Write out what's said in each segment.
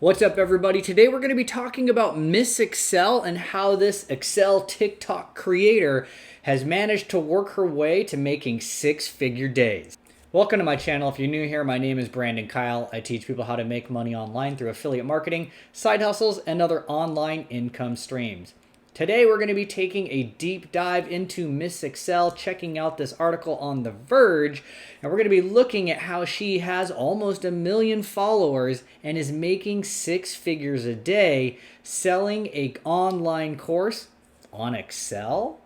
What's up, everybody? Today we're going to be talking about Miss Excel and how this Excel TikTok creator has managed to work her way to making six-figure days. Welcome to my channel. If you're new here, my name is Brandon Kyle. I teach people how to make money online through affiliate marketing, side hustles, and other online income streams. Today we're going to be taking a deep dive into Miss Excel, checking out this article on The Verge, and we're going to be looking at how she has almost 1 million followers and is making six figures a day selling an online course on Excel.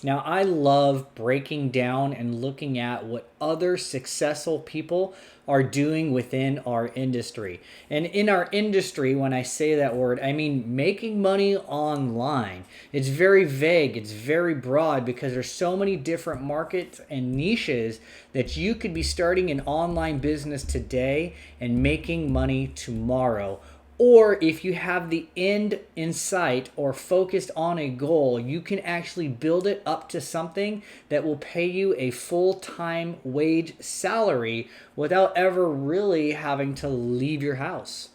Now, I love breaking down and looking at what other successful people are doing within our industry. And in our industry, when I say that word, I mean making money online. It's very vague, it's very broad because there's so many different markets and niches that you could be starting an online business today and making money tomorrow. Or if you have the end in sight or focused on a goal, you can actually build it up to something that will pay you a full-time wage salary without ever really having to leave your house.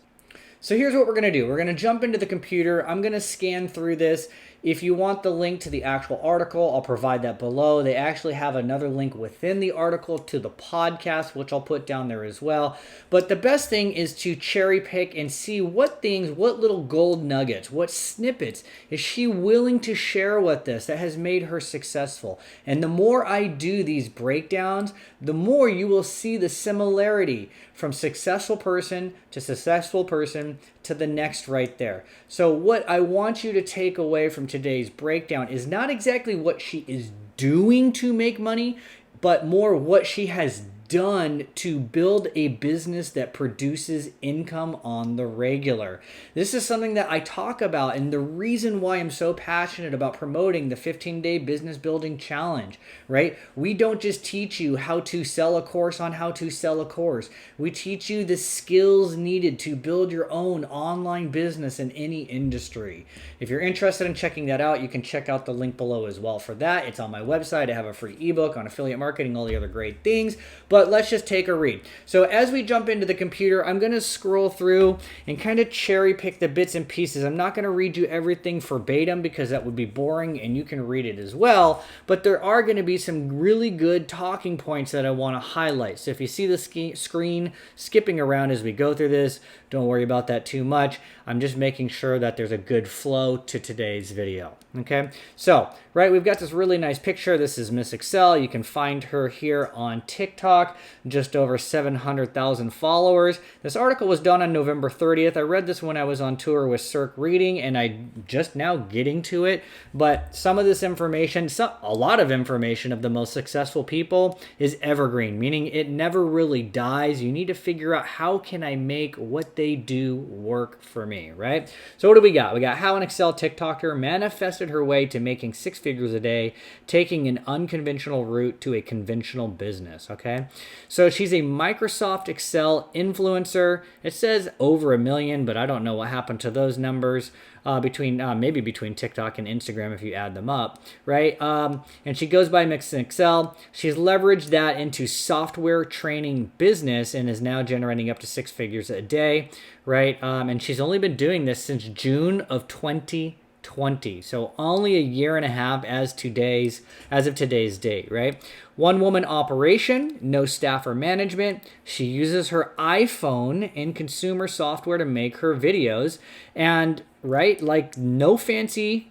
So here's what we're going to do. We're going to jump into the computer. I'm going to scan through this. If you want the link to the actual article, I'll provide that below. They actually have another link within the article to the podcast, which I'll put down there as well. But the best thing is to cherry pick and see what things, what little gold nuggets, what snippets is she willing to share with us that has made her successful. And the more I do these breakdowns, the more you will see the similarity from successful person to successful person to the next right there. So what I want you to take away from today's breakdown is not exactly what she is doing to make money, but more what she has done to build a business that produces income on the regular. This is something that I talk about, and the reason why I'm so passionate about promoting the 15-day business building challenge, right? We don't just teach you how to sell a course on how to sell a course. We teach you the skills needed to build your own online business in any industry. If you're interested in checking that out, you can check out the link below as well for that. It's on my website. I have a free ebook on affiliate marketing, all the other great things. But let's just take a read. So as we jump into the computer, I'm going to scroll through and kind of cherry pick the bits and pieces. I'm not going to read you everything verbatim because that would be boring, and you can read it as well. But there are going to be some really good talking points that I want to highlight. So if you see the screen skipping around as we go through this, don't worry about that too much. I'm just making sure that there's a good flow to today's video. Okay, so right, we've got this really nice picture. This is Miss Excel. You can find her here on TikTok, just over 700,000 followers. This article was done on November 30th. I read this when I was on tour with Cirque Reading, and I'm just now getting to it. But some of this information, a lot of information of the most successful people is evergreen, meaning it never really dies. You need to figure out how can I make what they do work for me, right? So what do we got? We got how an Excel TikToker manifested her way to making six figures a day, taking an unconventional route to a conventional business, okay? So she's a Microsoft Excel influencer. It says over 1 million, but I don't know what happened to those numbers maybe between TikTok and Instagram if you add them up, right? And she goes by Miss Excel. She's leveraged that into software training business and is now generating up to six figures a day, right? And she's only been doing this since June of 2020, so only a year and a half as of today's date, right? One woman operation, no staff or management. She uses her iPhone and consumer software to make her videos, and right, like no fancy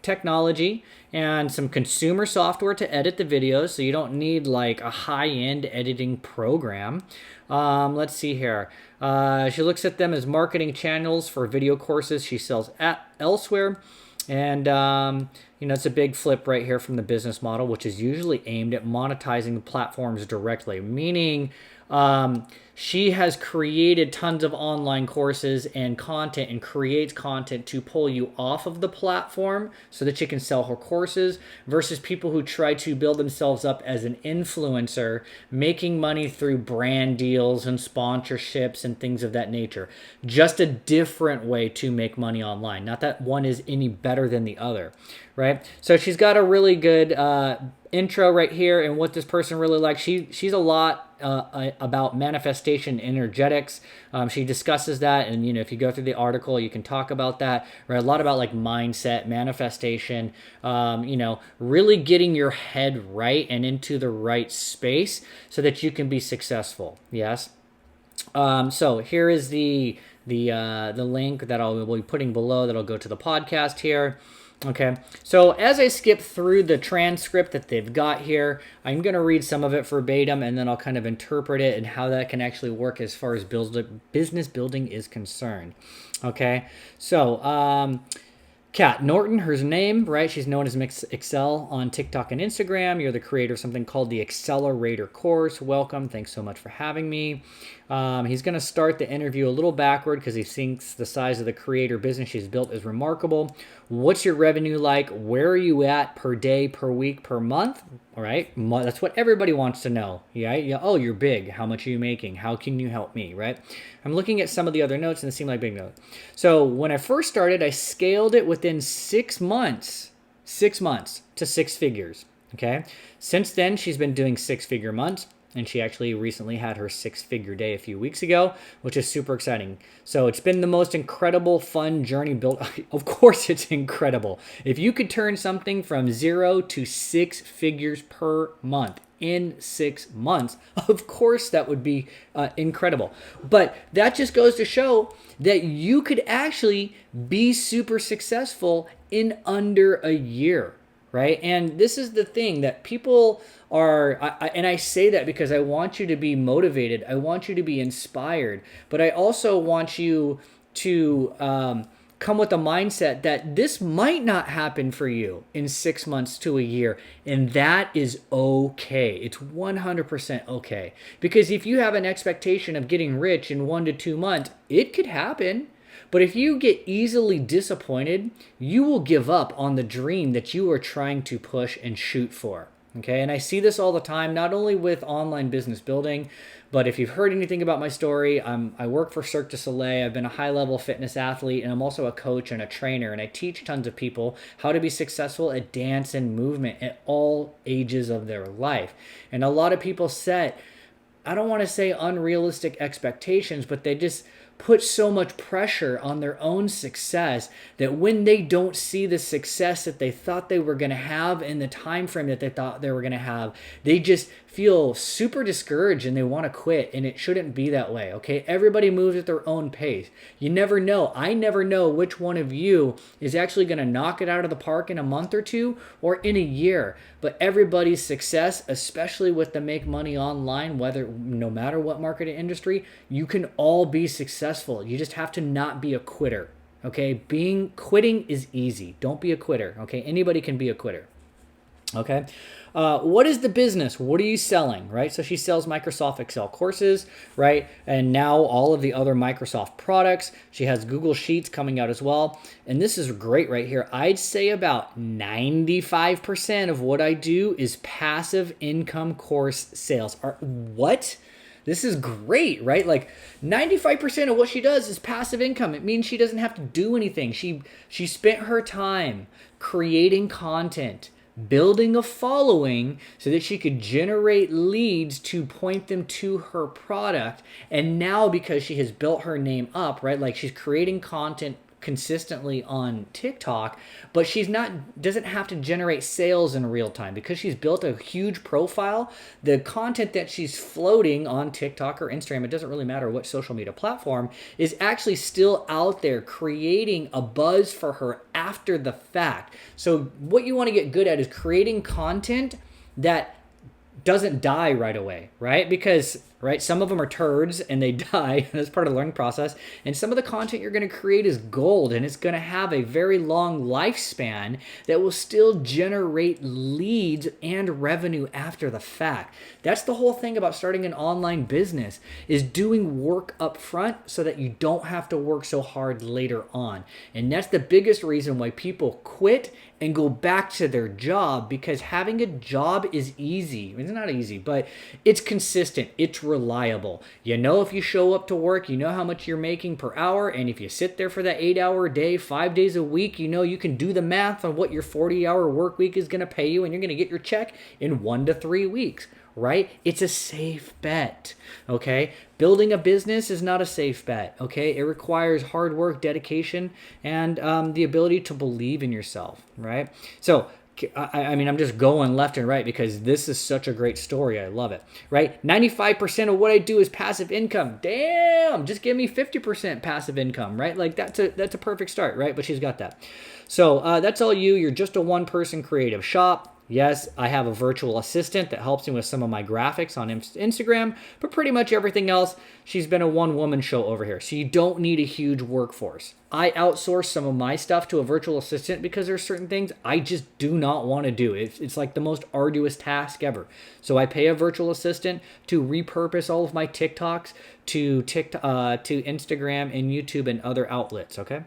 technology and some consumer software to edit the videos, so you don't need like a high-end editing program. Let's see here. She looks at them as marketing channels for video courses she sells elsewhere. And, it's a big flip right here from the business model, which is usually aimed at monetizing the platforms directly, meaning she has created tons of online courses and content and creates content to pull you off of the platform so that you can sell her courses versus people who try to build themselves up as an influencer, making money through brand deals and sponsorships and things of that nature. Just a different way to make money online. Not that one is any better than the other, right? So she's got a really good intro right here and what this person really likes. She's a lot about manifestation energetics. She discusses that, and if you go through the article, you can talk about that. Right, a lot about like mindset, manifestation. Really getting your head right and into the right space so that you can be successful. Yes. So here is the link that I'll be putting below that'll go to the podcast here. Okay, so as I skip through the transcript that they've got here, I'm going to read some of it verbatim, and then I'll kind of interpret it and how that can actually work as far as business building is concerned. Okay, so Kat Norton, her name, right? She's known as Mix Excel on TikTok and Instagram. You're the creator of something called the Accelerator course. Welcome. Thanks so much for having me. He's going to start the interview a little backward because he thinks the size of the creator business she's built is remarkable. What's your revenue like? Where are you at per day, per week, per month? All right. That's what everybody wants to know. Yeah. Oh, you're big. How much are you making? How can you help me? Right. I'm looking at some of the other notes and they seem like big notes. So when I first started, I scaled it within 6 months to 6 figures. Okay. Since then, she's been doing 6-figure months. And she actually recently had her 6-figure day a few weeks ago, which is super exciting. So it's been the most incredible, fun journey built. Of course, it's incredible. If you could turn something from 0 to 6 figures per month in 6 months, of course, that would be incredible. But that just goes to show that you could actually be super successful in under a year. Right. And this is the thing that people are, and I say that because I want you to be motivated. I want you to be inspired. But I also want you to come with a mindset that this might not happen for you in 6 months to a year. And that is okay. It's 100% okay. Because if you have an expectation of getting rich in 1 to 2 months, it could happen. But if you get easily disappointed, you will give up on the dream that you are trying to push and shoot for. Okay, and I see this all the time, not only with online business building, but if you've heard anything about my story, I work for Cirque du Soleil. I've been a high-level fitness athlete, and I'm also a coach and a trainer, and I teach tons of people how to be successful at dance and movement at all ages of their life. And a lot of people set, I don't want to say unrealistic expectations, but they just put so much pressure on their own success that when they don't see the success that they thought they were going to have in the time frame that they thought they were going to have, they just feel super discouraged and they want to quit, and it shouldn't be that way. Okay, everybody moves at their own pace. You never know. I never know which one of you is actually going to knock it out of the park in a month or two or in a year. But everybody's success, especially with the make money online, no matter what market or industry, you can all be successful. You just have to not be a quitter. Okay, quitting is easy. Don't be a quitter. Okay, anybody can be a quitter. Okay. What is the business? What are you selling, right? So she sells Microsoft Excel courses, right? And now all of the other Microsoft products. She has Google Sheets coming out as well. And this is great right here. I'd say about 95% of what I do is passive income course sales. What? This is great, right? Like 95% of what she does is passive income. It means she doesn't have to do anything. She spent her time creating content, building a following so that she could generate leads to point them to her product. And now because she has built her name up, right? Like she's creating content consistently on TikTok, but doesn't have to generate sales in real time because she's built a huge profile. The content that she's floating on TikTok or Instagram, it doesn't really matter what social media platform, is actually still out there creating a buzz for her after the fact. So what you want to get good at is creating content that doesn't die right away, right? Because, right, some of them are turds and they die. That's part of the learning process. And some of the content you're going to create is gold, and it's going to have a very long lifespan that will still generate leads and revenue after the fact. That's the whole thing about starting an online business, is doing work up front so that you don't have to work so hard later on. And that's the biggest reason why people quit and go back to their job, because having a job is easy. It's not easy, but it's consistent. It's reliable. You know, if you show up to work, you know how much you're making per hour. And if you sit there for that 8-hour day, 5 days a week, you know, you can do the math on what your 40-hour work week is going to pay you, and you're going to get your check in 1 to 3 weeks. right? It's a safe bet, okay? Building a business is not a safe bet, okay? It requires hard work, dedication, and the ability to believe in yourself, right? So, I mean, I'm just going left and right because this is such a great story. I love it, right? 95% of what I do is passive income. Damn, just give me 50% passive income, right? Like that's a perfect start, right? But she's got that. So that's all you. You're just a one-person creative shop. Yes, I have a virtual assistant that helps me with some of my graphics on Instagram, but pretty much everything else, she's been a one-woman show over here. So you don't need a huge workforce. I outsource some of my stuff to a virtual assistant because there's certain things I just do not want to do. It's like the most arduous task ever. So I pay a virtual assistant to repurpose all of my TikToks to Instagram and YouTube and other outlets, okay?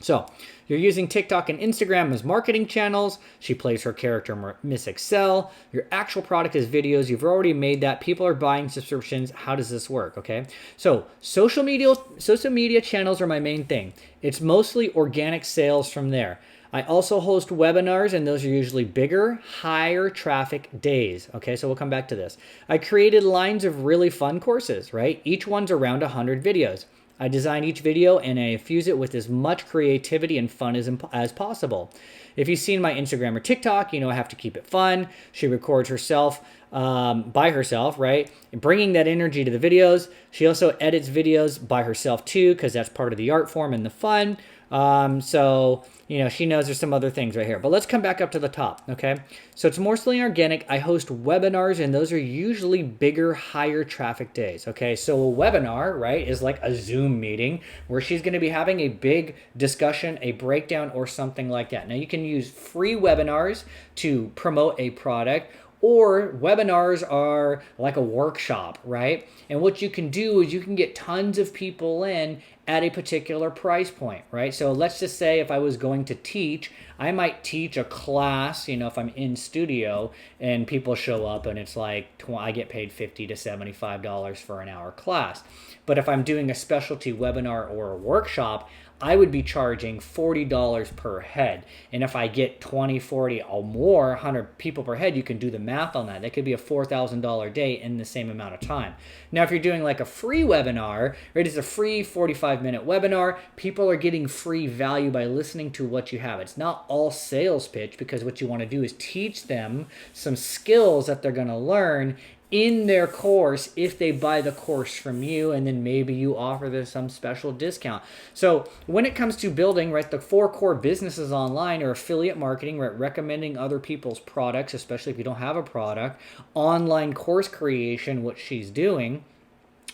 So you're using TikTok and Instagram as marketing channels. She plays her character Miss Excel. Your actual product is videos. You've already made that. People are buying subscriptions. How does this work? Okay. So social media channels are my main thing. It's mostly organic sales from there. I also host webinars, and those are usually bigger, higher traffic days. Okay, so we'll come back to this. I created lines of really fun courses, right? Each one's around 100 videos. I design each video and I infuse it with as much creativity and fun as possible. If you've seen my Instagram or TikTok, you know I have to keep it fun. She records herself by herself, right? And bringing that energy to the videos. She also edits videos by herself too, because that's part of the art form and the fun. So, you know, she knows there's some other things right here. But let's come back up to the top, okay? So it's mostly organic. I host webinars, and those are usually bigger, higher traffic days, okay? So a webinar, right, is like a Zoom meeting where she's going to be having a big discussion, a breakdown, or something like that. Now, you can use free webinars to promote a product, or webinars are like a workshop, right? And what you can do is you can get tons of people in at a particular price point, right? So let's just say if I was going to teach, I might teach a class, you know, if I'm in studio and people show up and it's like, I get paid $50 to $75 for an hour class. But if I'm doing a specialty webinar or a workshop, I would be charging $40 per head. And if I get 20, 40 or more, 100 people per head, you can do the math on that. That could be a $4,000 day in the same amount of time. Now, if you're doing like a free webinar, right, it's a free 45-minute webinar. People are getting free value by listening to what you have. It's not all sales pitch, because what you want to do is teach them some skills that they're going to learn in their course if they buy the course from you, and then maybe you offer them some special discount. So when it comes to building, right, the 4 core businesses online or affiliate marketing, right, recommending other people's products, especially if you don't have a product, online course creation, what she's doing,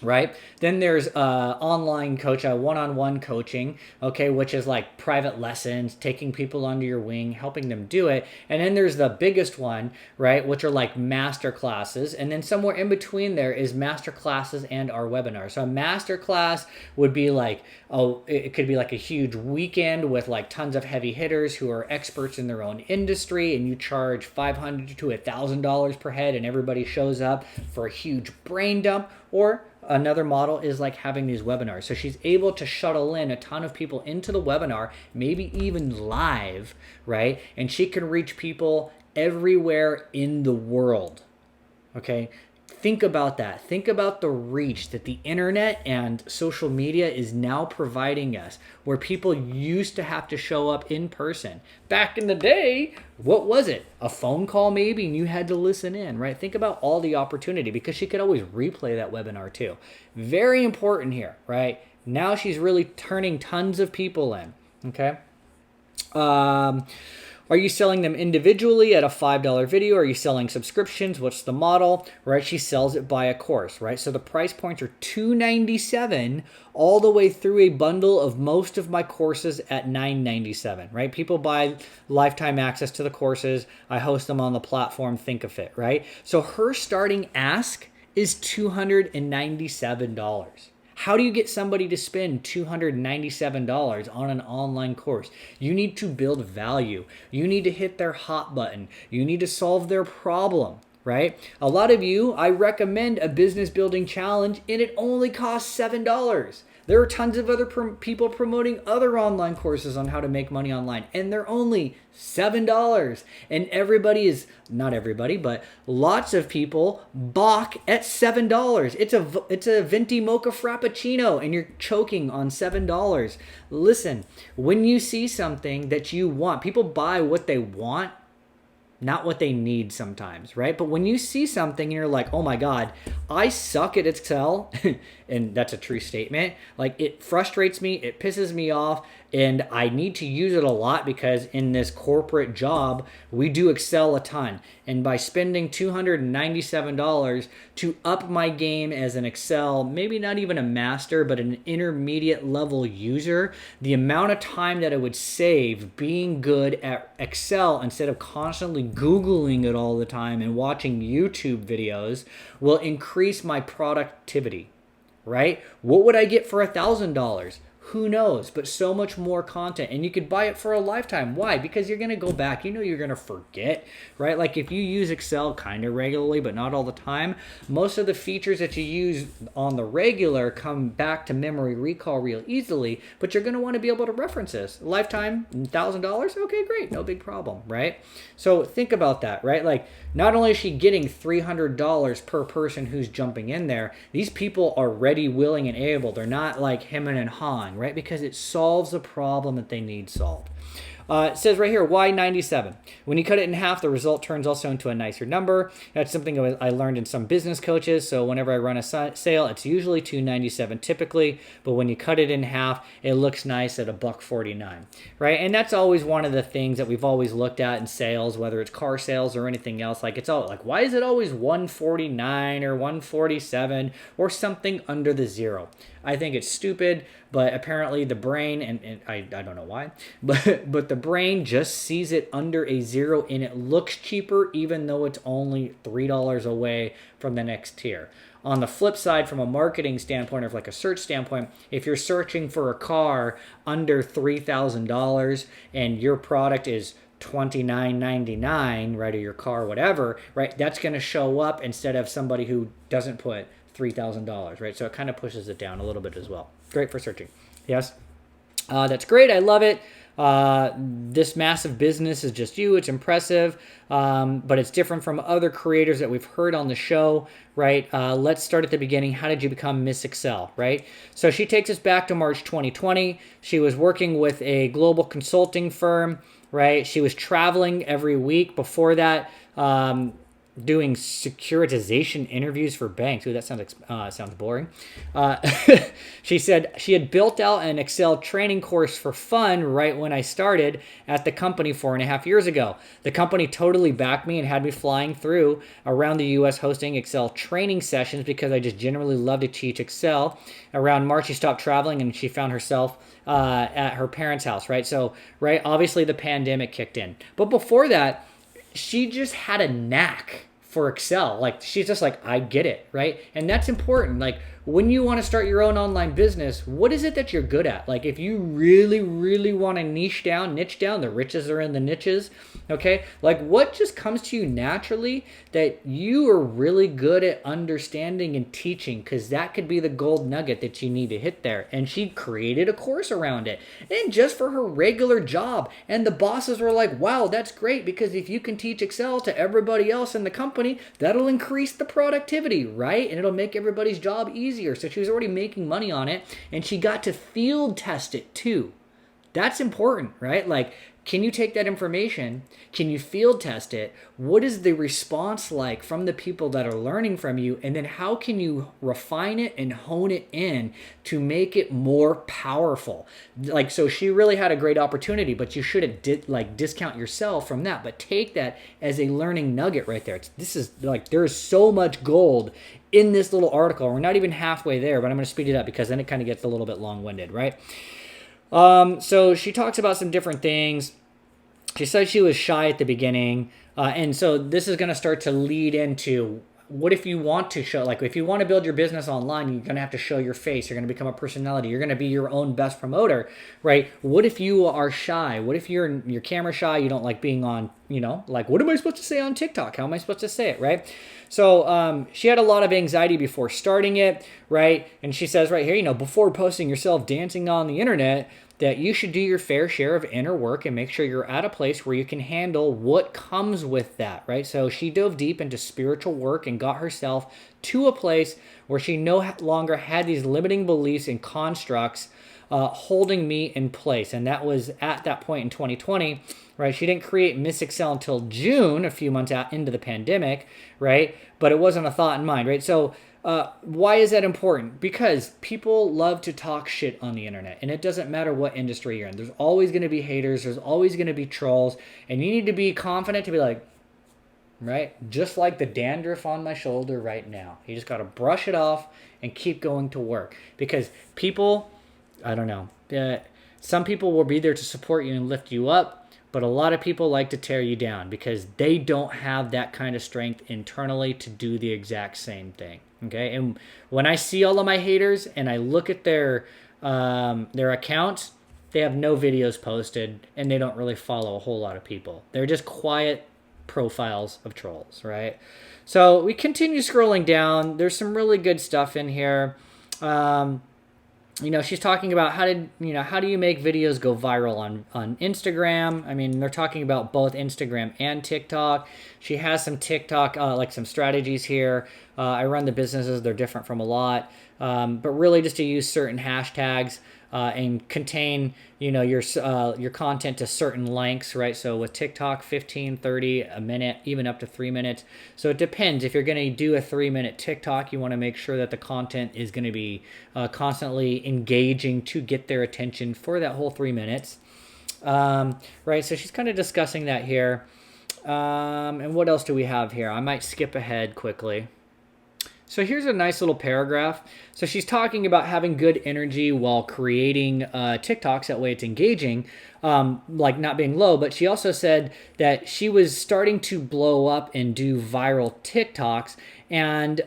right? Then there's online one-on-one coaching, okay, which is like private lessons, taking people under your wing, helping them do it. And then there's the biggest one, right, which are like master classes. And then somewhere in between there is master classes and our webinars. So a master class would be like, it could be like a huge weekend with like tons of heavy hitters who are experts in their own industry, and you charge $500 to $1,000 per head, and everybody shows up for a huge brain dump. Or another model is like having these webinars. So she's able to shuttle in a ton of people into the webinar, maybe even live, right? And she can reach people everywhere in the world, okay? Think about that. Think about the reach that the internet and social media is now providing us, where people used to have to show up in person. Back in the day, what was it? A phone call maybe, and you had to listen in, right? Think about all the opportunity, because she could always replay that webinar too. Very important here, right? Now she's really turning tons of people in, okay? Are you selling them individually at a $5 video? Are you selling subscriptions? What's the model? Right? She sells it by a course, right? So the price points are $297 all the way through a bundle of most of my courses at $997, right? People buy lifetime access to the courses. I host them on the platform Think-A-Fit, right? So her starting ask is $297. How do you get somebody to spend $297 on an online course? You need to build value. You need to hit their hot button. You need to solve their problem, right? A lot of you, I recommend a business building challenge, and it only costs $7. There are tons of other people promoting other online courses on how to make money online, and they're only $7. And everybody is, not everybody, but lots of people balk at $7. It's a venti mocha frappuccino, and you're choking on $7. Listen, when you see something that you want, people buy what they want, not what they need sometimes, right? But when you see something and you're like, oh my God, I suck at Excel, and that's a true statement. Like, it frustrates me, it pisses me off, and I need to use it a lot because in this corporate job, we do Excel a ton. And by spending $297 to up my game as an Excel, maybe not even a master, but an intermediate level user, the amount of time that it would save being good at Excel instead of constantly Googling it all the time and watching YouTube videos will increase my productivity, right? What would I get for $1,000? Who knows? But so much more content, and you could buy it for a lifetime. Why? Because you're going to go back. You know you're going to forget, right? Like, if you use Excel kind of regularly, but not all the time, most of the features that you use on the regular come back to memory recall real easily, but you're going to want to be able to reference this. Lifetime, $1,000? Okay, great. No big problem, right? So think about that, right? Like, not only is she getting $300 per person who's jumping in there, these people are ready, willing, and able. They're not like him and Han, right? Because it solves a problem that they need solved. It says right here, why 97? When you cut it in half, the result turns also into a nicer number. That's something I learned in some business coaches. So whenever I run a sale, it's usually $297 typically, but when you cut it in half, it looks nice at $149, right? And that's always one of the things that we've always looked at in sales, whether it's car sales or anything else. Like, it's all like, why is it always $149 or $147 or something under the zero? I think it's stupid, but apparently the brain, and I don't know why, but the brain just sees it under a zero and it looks cheaper even though it's only $3 away from the next tier. On the flip side, from a marketing standpoint or like a search standpoint, if you're searching for a car under $3,000 and your product is $29.99, right, or your car, whatever, right, that's going to show up instead of somebody who doesn't put $3,000, right? So it kind of pushes it down a little bit as well. Great for searching. Yes, that's great. I love it. This massive business is just you. It's impressive, but it's different from other creators that we've heard on the show, right? Let's start at the beginning. How did you become Miss Excel, right? So she takes us back to March 2020. She was working with a global consulting firm, right? She was traveling every week. Before that, doing securitization interviews for banks. Ooh, that sounds boring. She said she had built out an Excel training course for fun right when I started at the company 4.5 years ago. The company totally backed me and had me flying through around the U.S. hosting Excel training sessions because I just generally love to teach Excel. Around March, she stopped traveling and she found herself at her parents' house, right? So, right, obviously the pandemic kicked in. But before that, she just had a knack for Excel. Like, she's just like, I get it, right? And that's important. Like, when you want to start your own online business, what is it that you're good at? Like, if you really, really want to niche down, the riches are in the niches, okay? Like, what just comes to you naturally that you are really good at understanding and teaching? Because that could be the gold nugget that you need to hit there. And she created a course around it. And just for her regular job. And the bosses were like, wow, that's great, because if you can teach Excel to everybody else in the company, that'll increase the productivity, right? And it'll make everybody's job easier. So she was already making money on it, and she got to field test it too. That's important, right? Like, can you take that information? Can you field test it? What is the response like from the people that are learning from you? And then how can you refine it and hone it in to make it more powerful? Like, so she really had a great opportunity, but you shouldn't discount yourself from that, but take that as a learning nugget right there. This is like, there's so much gold in this little article. We're not even halfway there, but I'm going to speed it up because then it kind of gets a little bit long-winded, right? So she talks about some different things. She said she was shy at the beginning. And so this is going to start to lead into what if you want to show, like, if you want to build your business online, you're going to have to show your face. You're going to become a personality. You're going to be your own best promoter, right? What if you are shy? What if you're camera shy? You don't like being on like, what am I supposed to say on TikTok? How am I supposed to say it, right? So she had a lot of anxiety before starting it, right? And she says right here, before posting yourself dancing on the internet, that you should do your fair share of inner work and make sure you're at a place where you can handle what comes with that, right? So she dove deep into spiritual work and got herself to a place where she no longer had these limiting beliefs and constructs holding me in place. And that was at that point in 2020, right? She didn't create Miss Excel until June, a few months out into the pandemic, right? But it wasn't a thought in mind, right? So why is that important? Because people love to talk shit on the internet, and it doesn't matter what industry you're in. There's always going to be haters. There's always going to be trolls, and you need to be confident to be like, right? Just like the dandruff on my shoulder right now. You just got to brush it off and keep going to work, because people, I don't know, some people will be there to support you and lift you up, but a lot of people like to tear you down because they don't have that kind of strength internally to do the exact same thing. Okay, and when I see all of my haters and I look at their accounts, they have no videos posted and they don't really follow a whole lot of people. They're just quiet profiles of trolls, right? So we continue scrolling down. There's some really good stuff in here. She's talking about how do you make videos go viral on Instagram. I mean, they're talking about both Instagram and TikTok. She has some TikTok, like some strategies here. I run the businesses. They're different from a lot. But really just to use certain hashtags and contain, your content to certain lengths, right? So with TikTok, 15, 30, a minute, even up to 3 minutes. So it depends. If you're going to do a 3-minute TikTok, you want to make sure that the content is going to be constantly engaging to get their attention for that whole 3 minutes. Right. So she's kind of discussing that here. And what else do we have here? I might skip ahead quickly. So here's a nice little paragraph. So she's talking about having good energy while creating TikToks. That way it's engaging, like not being low. But she also said that she was starting to blow up and do viral TikToks. And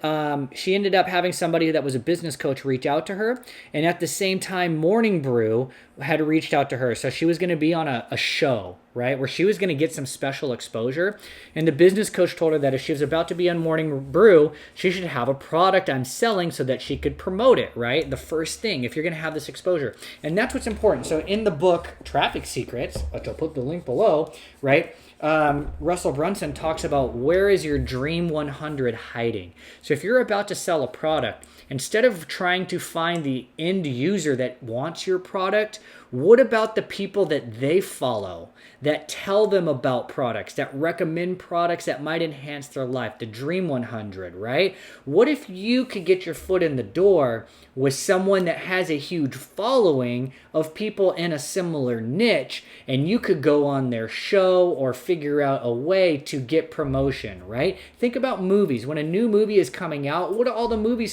she ended up having somebody that was a business coach reach out to her. And at the same time, Morning Brew had reached out to her. So she was going to be on a show, right, where she was going to get some special exposure. And the business coach told her that if she was about to be on Morning Brew, she should have a product I'm selling so that she could promote it, right? The first thing, if you're going to have this exposure. And that's what's important. So in the book, Traffic Secrets, which I'll put the link below, right, Russell Brunson talks about where is your dream 100 hiding. So if you're about to sell a product, instead of trying to find the end user that wants your product, what about the people that they follow, that tell them about products, that recommend products that might enhance their life? The dream 100, right? What if you could get your foot in the door with someone that has a huge following of people in a similar niche, and you could go on their show or figure out a way to get promotion, right? Think about movies. When a new movie is coming out, what do all the movie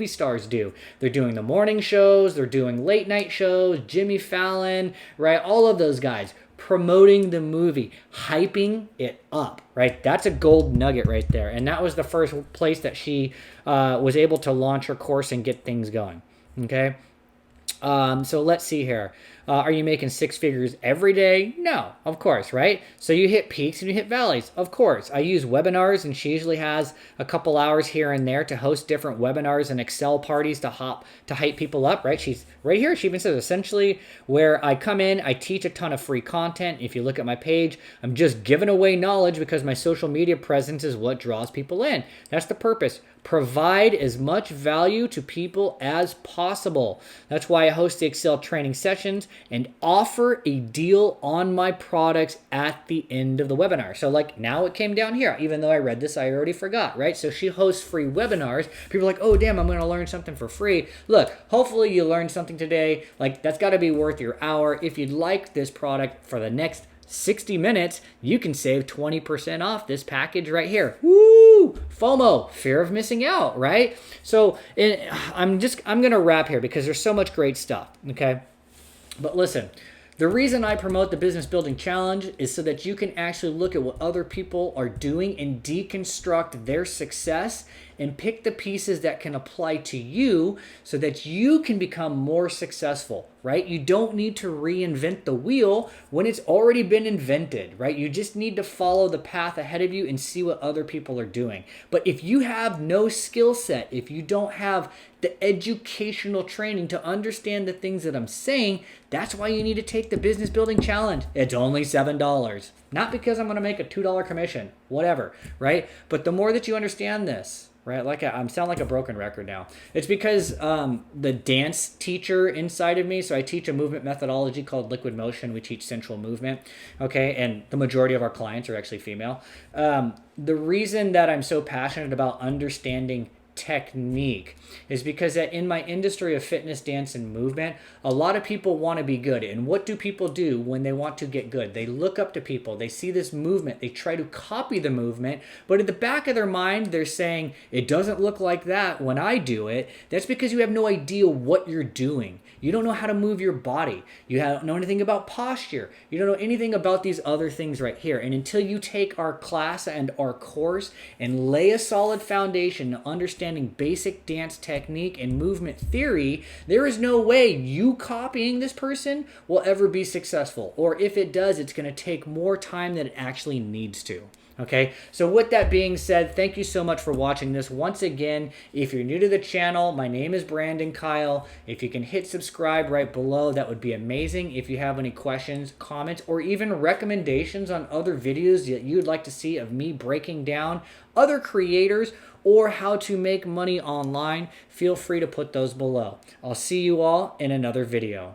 stars do? They're doing the morning shows, they're doing late night shows, Jimmy Fallon, right? All of those guys promoting the movie, hyping it up, right? That's a gold nugget right there. And that was the first place that she was able to launch her course and get things going, okay? So let's see here. Are you making 6 figures every day? No, of course, right? So you hit peaks and you hit valleys, of course. I use webinars, and she usually has a couple hours here and there to host different webinars and Excel parties to hype people up, right? She's right here. She even says essentially where I come in, I teach a ton of free content. If you look at my page, I'm just giving away knowledge because my social media presence is what draws people in. That's the purpose. Provide as much value to people as possible. That's why I host the Excel training sessions and offer a deal on my products at the end of the webinar. So like now it came down here. Even though I read this, I already forgot, right? So she hosts free webinars. People are like, oh, damn, I'm going to learn something for free. Look, hopefully you learned something today. Like that's got to be worth your hour. If you'd like this product for the next 60 minutes, you can save 20% off this package right here. Woo! FOMO, fear of missing out, right? So I'm going to wrap here because there's so much great stuff, okay? But listen, the reason I promote the Business Building Challenge is so that you can actually look at what other people are doing and deconstruct their success and pick the pieces that can apply to you so that you can become more successful, right? You don't need to reinvent the wheel when it's already been invented, right? You just need to follow the path ahead of you and see what other people are doing. But if you have no skill set, if you don't have the educational training to understand the things that I'm saying, that's why you need to take the business building challenge. It's only $7. Not because I'm going to make a $2 commission, whatever, right? But the more that you understand this, right? I'm sound like a broken record now. It's because the dance teacher inside of me, so I teach a movement methodology called liquid motion. We teach central movement, okay? And the majority of our clients are actually female. The reason that I'm so passionate about understanding technique is because that in my industry of fitness, dance, and movement, a lot of people want to be good. And what do people do when they want to get good? They look up to people. They see this movement. They try to copy the movement. But at the back of their mind, they're saying, it doesn't look like that when I do it. That's because you have no idea what you're doing. You don't know how to move your body. You don't know anything about posture. You don't know anything about these other things right here. And until you take our class and our course and lay a solid foundation to understanding basic dance technique and movement theory, there is no way you copying this person will ever be successful. Or if it does, it's going to take more time than it actually needs to. Okay, so with that being said, thank you so much for watching this. Once again, if you're new to the channel, my name is Brandon Kyle. If you can hit subscribe right below, that would be amazing. If you have any questions, comments, or even recommendations on other videos that you'd like to see of me breaking down other creators or how to make money online, feel free to put those below. I'll see you all in another video.